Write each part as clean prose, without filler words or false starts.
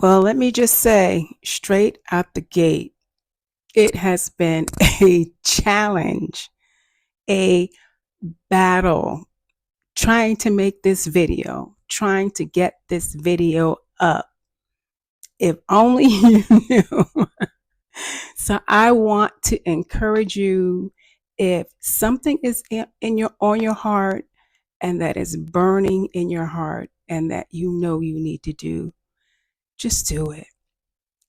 Well, let me just say straight out the gate, it has been a challenge, a battle trying to make this video, trying to get this video up. If only you knew. So I want to encourage you, if something is in your on your heart and that is burning in your heart and that you know you need to do, just do it.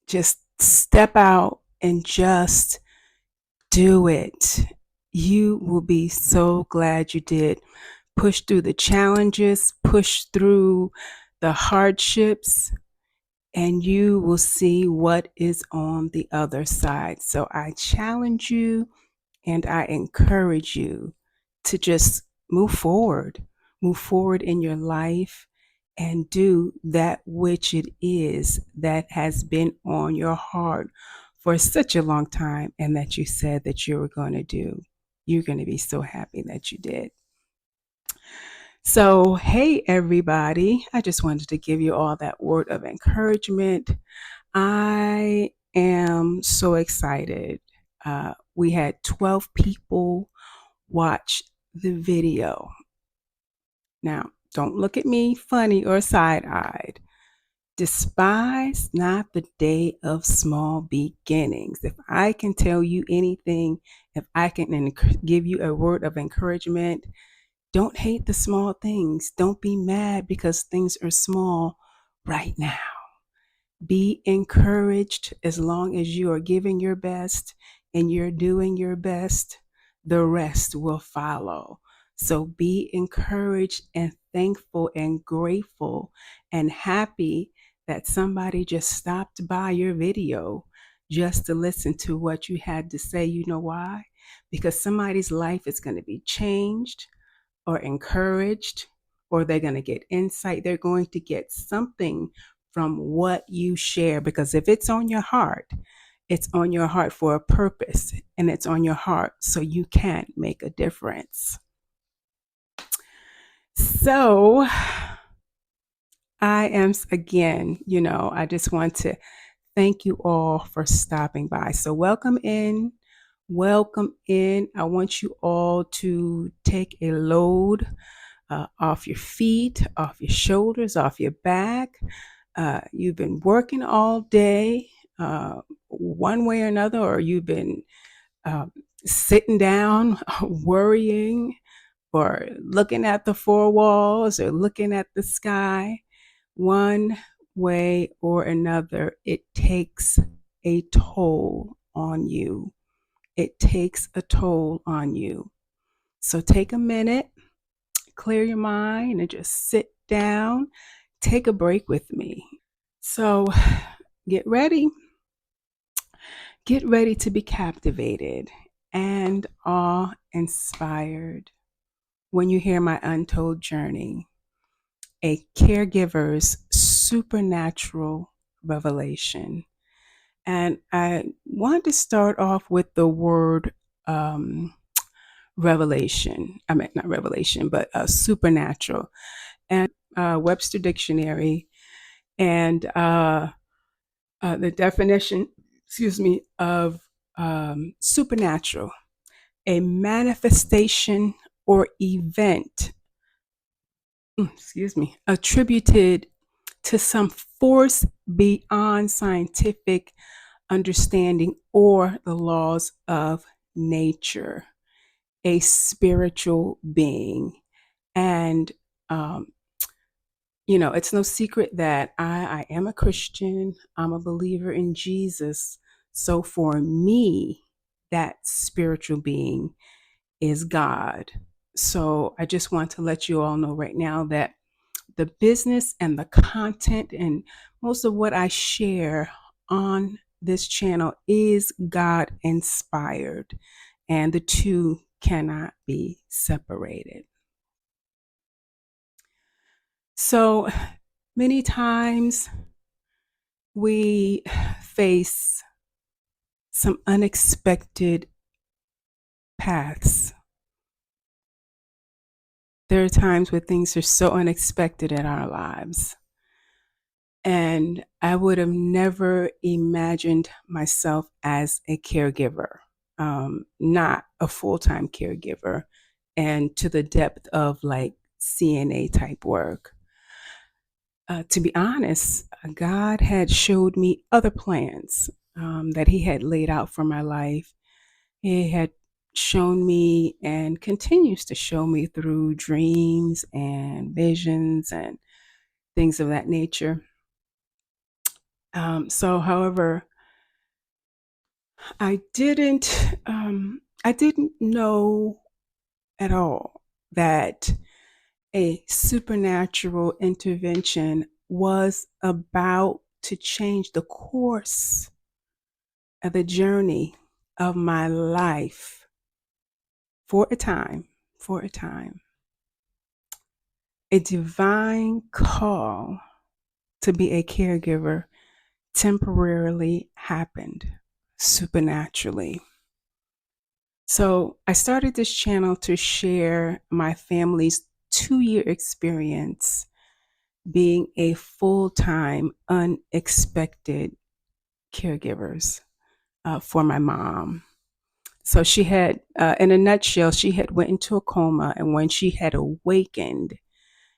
Just step out and just do it. You will be so glad you did. Push through the challenges, push through the hardships, and you will see what is on the other side. So I challenge you and I encourage you to just move forward in your life and do that which it is that has been on your heart for such a long time and that you said that you were going to do. You're going to be so happy that you did. So, hey, everybody, I just wanted to give you all that word of encouragement. I am so excited. We had 12 people watch the video. Now, don't look at me funny or side eyed. Despise not the day of small beginnings. If I can tell you anything, if I can give you a word of encouragement, don't hate the small things. Don't be mad because things are small right now. Be encouraged as long as you are giving your best and you're doing your best, the rest will follow. So be encouraged and thankful and grateful and happy that somebody just stopped by your video just to listen to what you had to say. You know why? Because somebody's life is going to be changed or encouraged, or they're going to get insight. They're going to get something from what you share, because if it's on your heart, it's on your heart for a purpose, and it's on your heart so you can make a difference. So I am, again, I just want to thank you all for stopping by. So welcome in. Welcome in. I want you all to take a load off your feet, off your shoulders, off your back. You've been working all day, one way or another, or you've been uh, sitting down, worrying, or looking at the four walls, or looking at the sky. One way or another, it takes a toll on you. It takes a toll on you. So take a minute, clear your mind, and just sit down. Take a break with me. So get ready. Get ready to be captivated and awe inspired when you hear my untold journey, a caregiver's supernatural revelation. And I want to start off with the word revelation. I mean, not revelation, but supernatural. And Webster Dictionary, and the definition, of supernatural, a manifestation or event, attributed to some force beyond scientific understanding or the laws of nature, a spiritual being. And it's no secret that I am a Christian. I'm a believer in Jesus. So for me, that spiritual being is God. So I just want to let you all know right now that the business and the content and most of what I share on this channel is God inspired, and the two cannot be separated. So many times we face some unexpected paths. There are times where things are so unexpected in our lives. And I would have never imagined myself as a caregiver, not a full time caregiver, and to the depth of like CNA type work. To be honest, God had showed me other plans that He had laid out for my life. He had shown me and continues to show me through dreams and visions and things of that nature. However, I didn't know at all that a supernatural intervention was about to change the course of the journey of my life for a time, for a time. A divine call to be a caregiver temporarily happened supernaturally. So I started this channel to share my family's 2 year experience being a full time, unexpected caregivers for my mom. So she had, in a nutshell, she had went into a coma, and when she had awakened,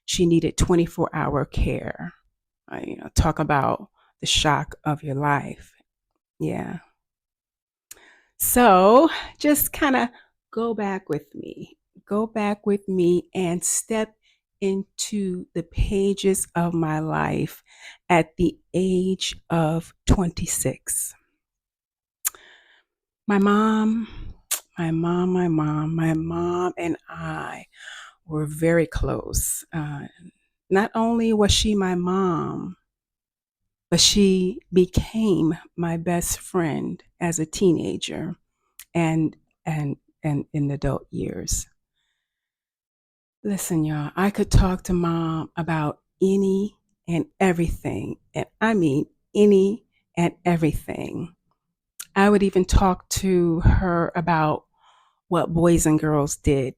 she needed 24-hour care. Talk about the shock of your life. Yeah. So just kind of go back with me. Go back with me and step into the pages of my life at the age of 26. My mom, my mom and I were very close. Not only was she my mom, but she became my best friend as a teenager and and in adult years. Listen, y'all, I could talk to mom about any and everything, and I mean any and everything. I would even talk to her about what boys and girls did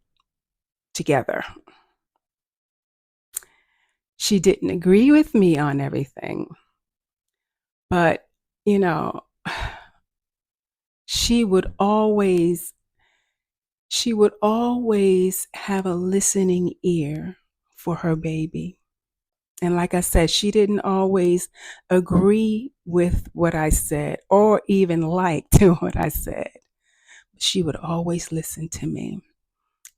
together. She didn't agree with me on everything, but you know, she would always she would always have a listening ear for her baby. And like I said, she didn't always agree with what I said or even like to what I said. She would always listen to me.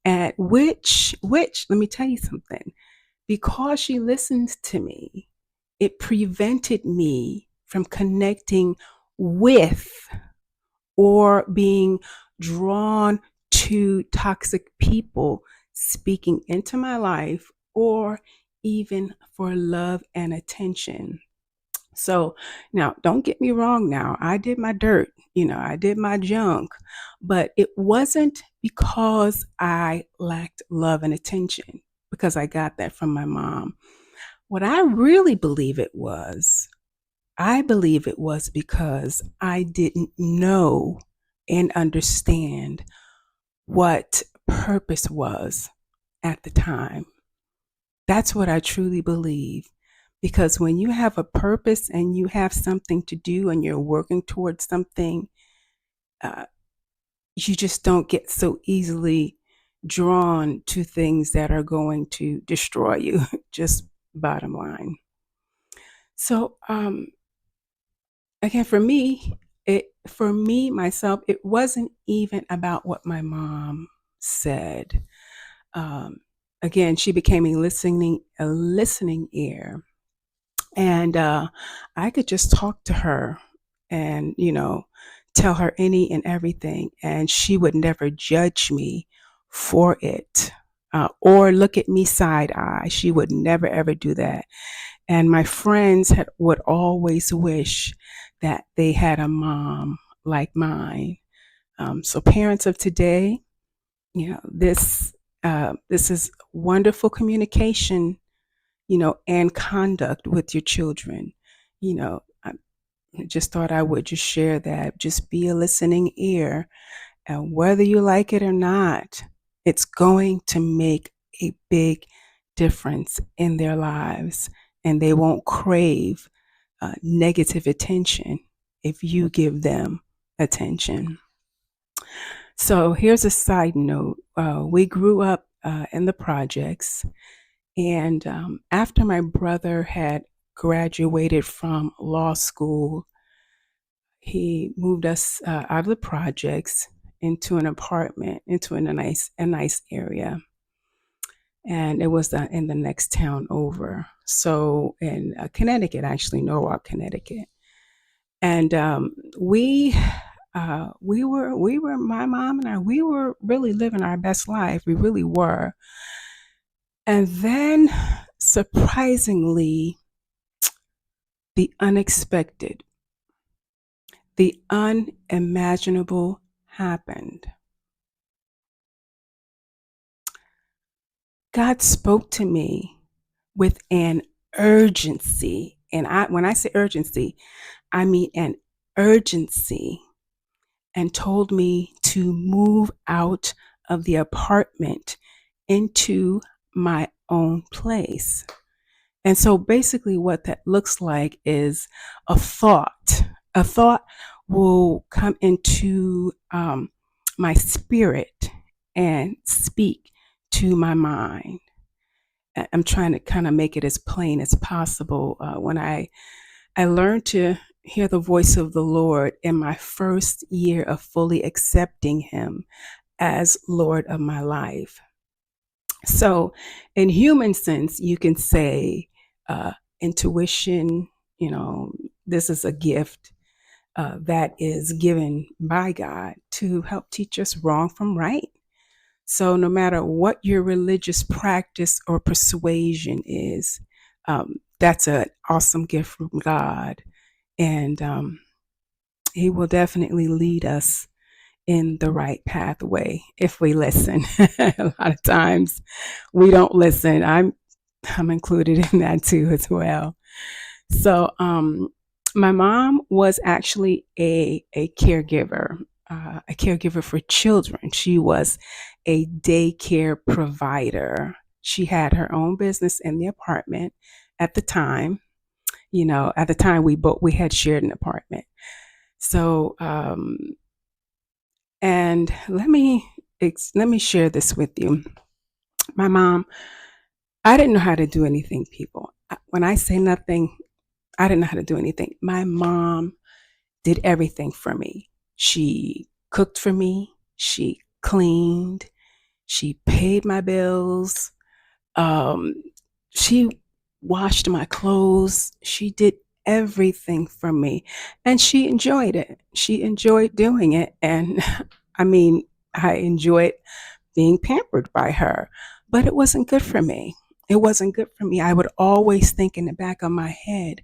At which, let me tell you something. Because she listened to me, it prevented me from connecting with or being drawn to toxic people speaking into my life or even for love and attention. So now, don't get me wrong now. I did my dirt, I did my junk, but it wasn't because I lacked love and attention, because I got that from my mom. What I really believe it was, I believe it was because I didn't know and understand what purpose was at the time. That's what I truly believe. Because when you have a purpose and you have something to do and you're working towards something, uh, you just don't get so easily drawn to things that are going to destroy you. Just bottom line. So, again, for me myself, it wasn't even about what my mom said. Um, Again, she became a listening ear, and I could just talk to her and tell her any and everything, and she would never judge me for it, or look at me side eye. She would never ever do that. And my friends would always wish that they had a mom like mine. So parents of today, this is wonderful communication, and conduct with your children. I just thought I would just share that. Just be a listening ear, and whether you like it or not, it's going to make a big difference in their lives, and they won't crave negative attention if you give them attention. So here's a side note. We grew up in the projects, and after my brother had graduated from law school, he moved us out of the projects into an apartment, into a nice area, and it was in the next town over. So in Connecticut, actually, Norwalk, Connecticut, and we were my mom and I, we were really living our best life. We really were. And then, surprisingly, the unexpected, the unimaginable happened. God spoke to me with an urgency. And when I say urgency, I mean an urgency, and told me to move out of the apartment into my own place. And so basically, what that looks like is a thought. A thought will come into my spirit and speak to my mind. I'm trying to kind of make it as plain as possible. When I learned to hear the voice of the Lord in my first year of fully accepting Him as Lord of my life. So, in human sense, you can say intuition, this is a gift that is given by God to help teach us wrong from right. So, no matter what your religious practice or persuasion is, that's an awesome gift from God. And He will definitely lead us in the right pathway if we listen. A lot of times we don't listen. I'm included in that too as well. So my mom was actually a caregiver for children. She was a daycare provider. She had her own business in the apartment at the time. At the time we had shared an apartment. So and let me share this with you. My mom, I didn't know how to do anything, people. When I say nothing, I didn't know how to do anything. My mom did everything for me. She cooked for me. She cleaned. She paid my bills. Um, she washed my clothes. She did everything for me. And she enjoyed it. She enjoyed doing it. And I mean, I enjoyed being pampered by her, but it wasn't good for me. It wasn't good for me. I would always think in the back of my head,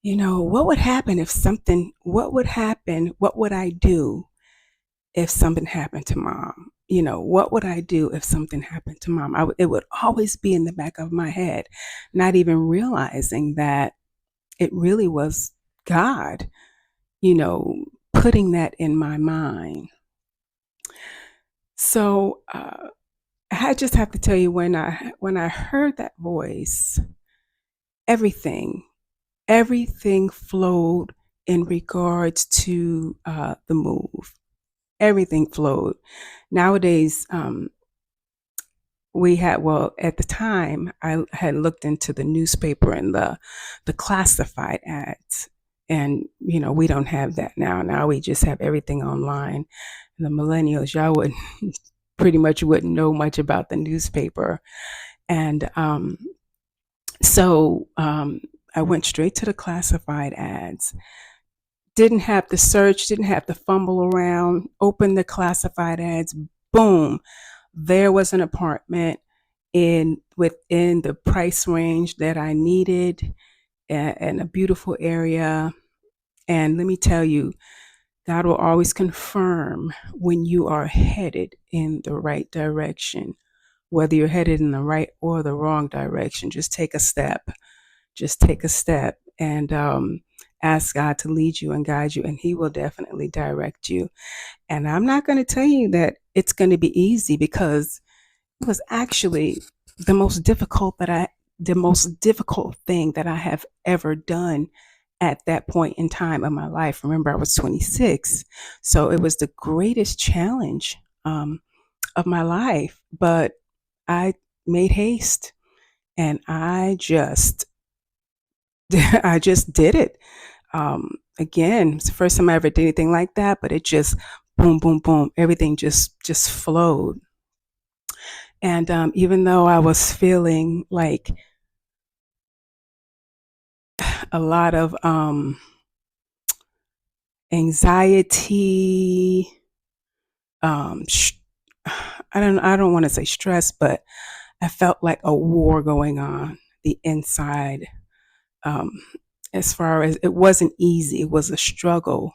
what would happen if something, what would happen? What would I do if something happened to mom? What would I do if something happened to mom? It would always be in the back of my head, not even realizing that it really was God, putting that in my mind. So I just have to tell you, when I heard that voice, everything everything flowed in regards to the move. Everything flowed. Nowadays, at the time, I had looked into the newspaper and the classified ads, and we don't have that now. Now we just have everything online. The millennials, y'all would pretty much wouldn't know much about the newspaper, and so I went straight to the classified ads. Didn't have to search, didn't have to fumble around, opened the classified ads, boom, there was an apartment within the price range that I needed, and a beautiful area. And let me tell you, God will always confirm when you are headed in the right direction. Whether you're headed in the right or the wrong direction, just take a step. Just take a step and ask God to lead you and guide you, and He will definitely direct you. And I'm not going to tell you that it's going to be easy, because it was actually the most difficult thing that I have ever done at that point in time of my life. Remember, I was 26. So it was the greatest challenge of my life. But I made haste and I just did it. Again, it's the first time I ever did anything like that, but it just boom, boom, boom. Everything just flowed. And even though I was feeling like a lot of anxiety, sh- I don't want to say stress, but I felt like a war going on the inside. Um, as far as it wasn't easy, it was a struggle,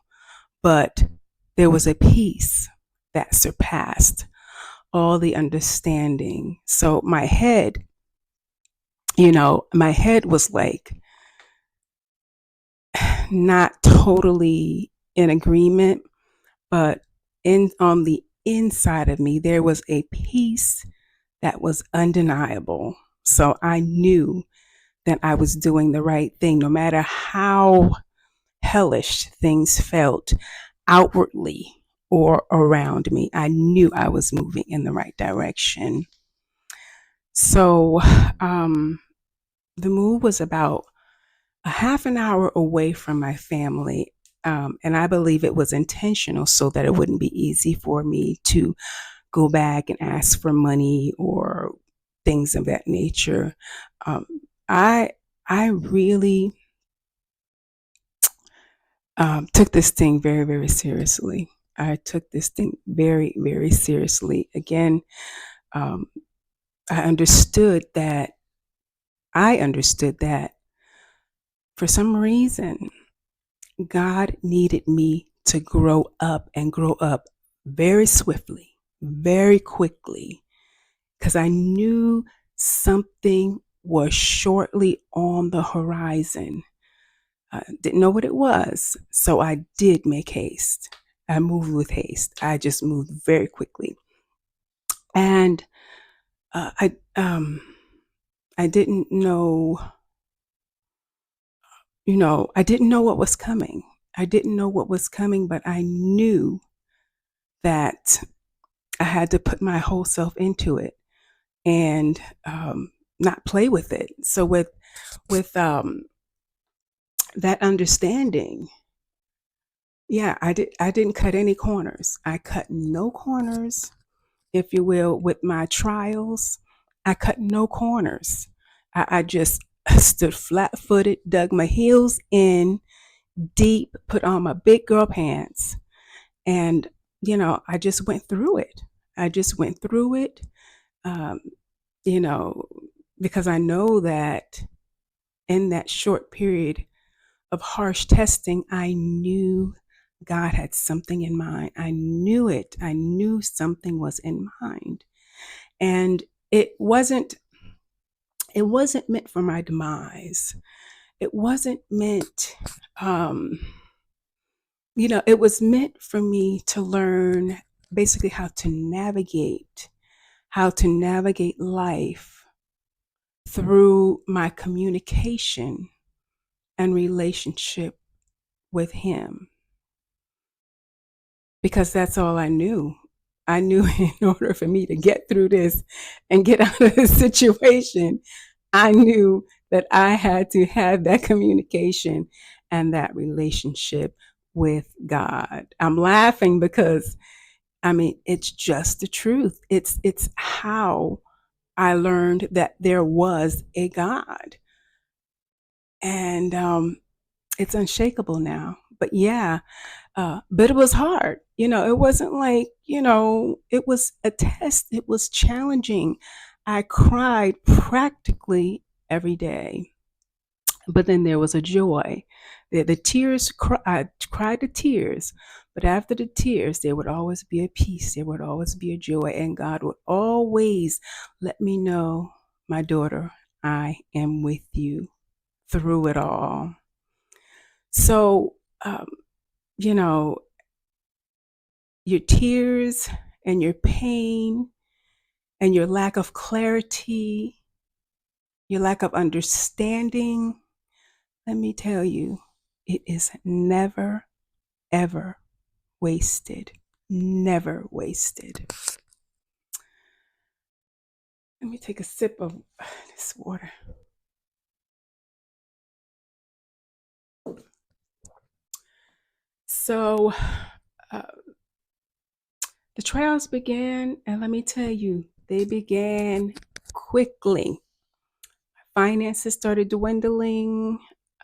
but there was a peace that surpassed all the understanding. So my head was like not totally in agreement, but in on the inside of me there was a peace that was undeniable. So I knew that I was doing the right thing, no matter how hellish things felt outwardly or around me. I knew I was moving in the right direction. So the move was about a half an hour away from my family. And I believe it was intentional so that it wouldn't be easy for me to go back and ask for money or things of that nature. Um, I I really took this thing very, very seriously. I took this thing very, very seriously. Again, um, I understood that I understood that for some reason, God needed me to grow up and grow up very swiftly, very quickly, because I knew something was shortly on the horizon. I didn't know what it was, so I did make haste. I moved with haste. I just moved very quickly, and uh, I um, I didn't know, I didn't know what was coming. I didn't know what was coming, but I knew that I had to put my whole self into it and not play with it. So with that understanding, yeah, I didn't cut any corners. I cut no corners, if you will, with my trials. I cut no corners. I just stood flat footed, dug my heels in deep, put on my big girl pants, and I just went through it. I just went through it. Um, you know, because I know that in that short period of harsh testing, I knew God had something in mind. I knew it. I knew something was in mind. And it wasn't it wasn't meant for my demise. It wasn't meant it was meant for me to learn basically how to navigate life through my communication and relationship with him, because that's all I knew. I knew in order for me to get through this and get out of this situation, I knew that I had to have that communication and that relationship with God. I'm laughing because I mean it's just the truth. It's how I learned that there was a God. And it's unshakable now. But yeah, but it was hard. It wasn't like, it was a test. It was challenging. I cried practically every day. But then there was a joy. The tears, I cried the tears. But after the tears, there would always be a peace. There would always be a joy. And God would always let me know, my daughter, I am with you through it all. So, you know, your tears and your pain and your lack of clarity, your lack of understanding, let me tell you, It is never, ever wasted. Never wasted. Let me take a sip of this water. So, uh, the trials began, and let me tell you, they began quickly. Finances started dwindling.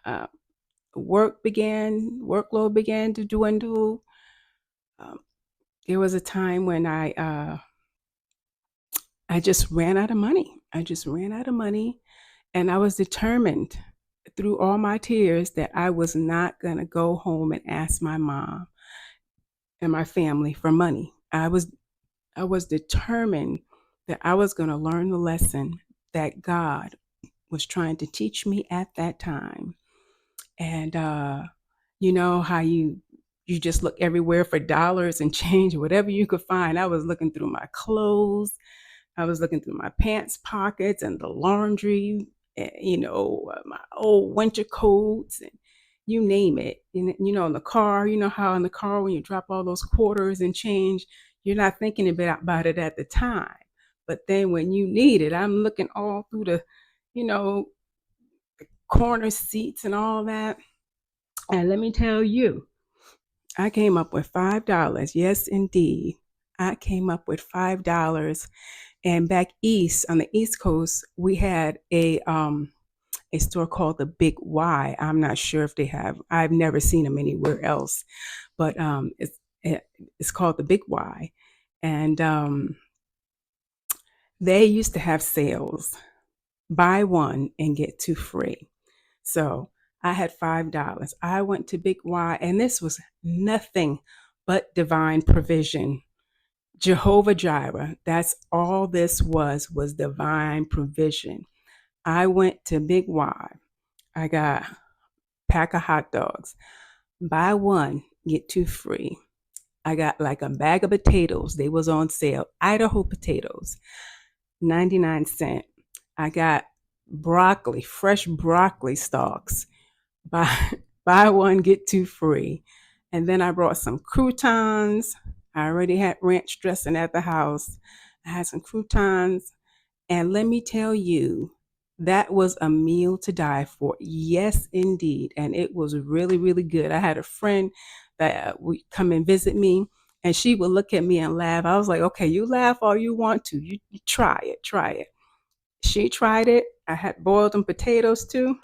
Uh, workload began to dwindle. Um, there was a time when I just ran out of money. I just ran out of money, and I was determined through all my tears that I was not going to go home and ask my mom and my family for money. I was determined that I was going to learn the lesson that God was trying to teach me at that time. And you know how you just look everywhere for dollars and change, whatever you could find. I was looking through my clothes. I was looking through my pants pockets and the laundry, my old winter coats and you name it. And, in the car, you know how in the car when you drop all those quarters and change, you're not thinking about it at the time. But then when you need it, I'm looking all through the, you know, corner seats and all that. And let me tell you, I came up with $5. Yes, indeed. I came up with $5. And back east on the East Coast, we had a store called the Big Y. I'm not sure if they have. I've never seen them anywhere else, but it's called the Big Y, and they used to have sales. Buy one and get two free. So I had $5. I went to Big Y, and this was nothing but divine provision. Jehovah Jireh. That's all this was divine provision. I went to Big Y. I got a pack of hot dogs. Buy one, get two free. I got like a bag of potatoes. They was on sale. Idaho potatoes, 99 cents. I got broccoli, fresh broccoli stalks. Buy buy one, get two free. And then I brought some croutons. I already had ranch dressing at the house. I had some croutons. And let me tell you, that was a meal to die for. Yes, indeed. And it was really, really good. I had a friend that would come and visit me, and she would look at me and laugh. I was like, okay, you laugh all you want to. You try it, try it. She tried it. I had boiled them potatoes too.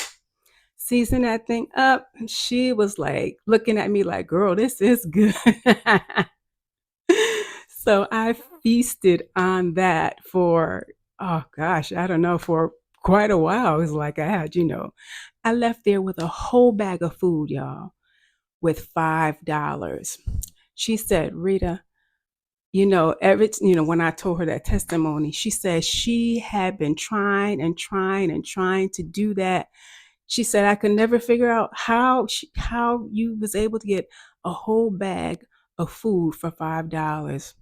Seasoned that thing up. She was like looking at me like, girl, this is good. So I feasted on that for, oh gosh, I don't know, for quite a while. It was like I had, I left there with a whole bag of food, y'all, with $5. She said, Rita, when I told her that testimony, she said she had been trying and trying and trying to do that. She said, I could never figure out how you was able to get a whole bag of food for $5.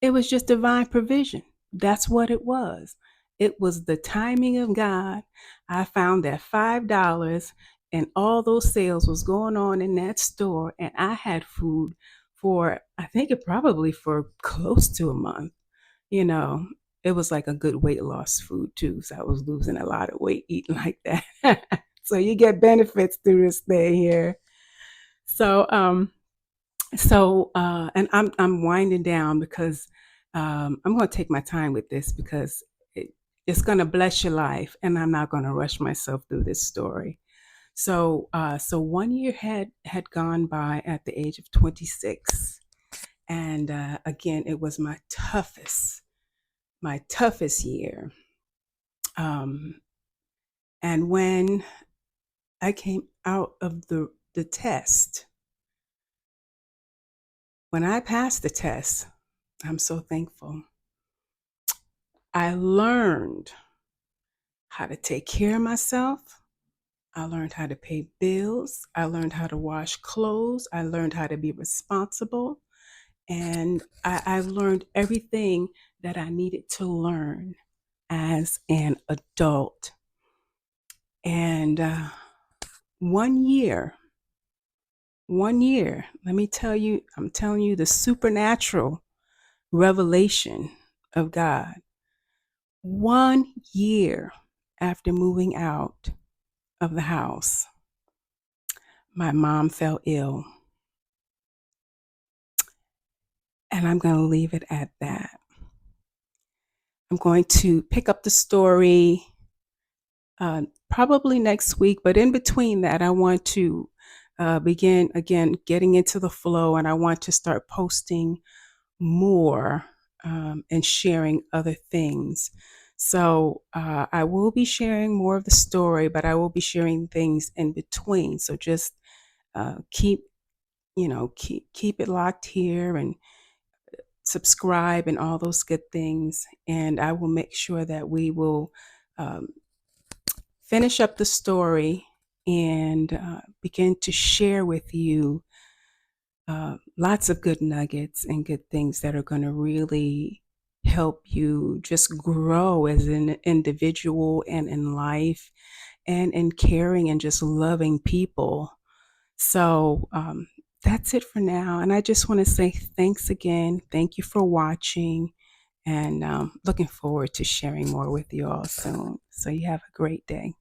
It was just divine provision. That's what it was. It was the timing of God. I found that $5 and all those sales was going on in that store, and I had food for, I think it probably for close to a month. You know, it was like a good weight loss food too. So I was losing a lot of weight eating like that. So you get benefits through this thing here. So and I'm winding down because I'm going to take my time with this because it's going to bless your life, and I'm not going to rush myself through this story. So 1 year had gone by at the age of 26, and again, it was my toughest year. Um, and when I came out of the test, when I passed the test, I'm so thankful. I learned how to take care of myself. I learned how to pay bills. I learned how to wash clothes. I learned how to be responsible. And I've learned everything that I needed to learn as an adult. And 1 year 1 year. Let me tell you, I'm telling you the supernatural revelation of God. 1 year after moving out of the house, my mom fell ill. And I'm going to leave it at that. I'm going to pick up the story probably next week, but in between that, I want to begin again getting into the flow, and I want to start posting more and sharing other things. So I will be sharing more of the story, but I will be sharing things in between. So just keep keep it locked here and subscribe and all those good things. And I will make sure that we will um, finish up the story and begin to share with you lots of good nuggets and good things that are going to really help you just grow as an individual and in life and in caring and just loving people. So that's it for now. And I just want to say thanks again. Thank you for watching. And looking forward to sharing more with you all soon. So you have a great day.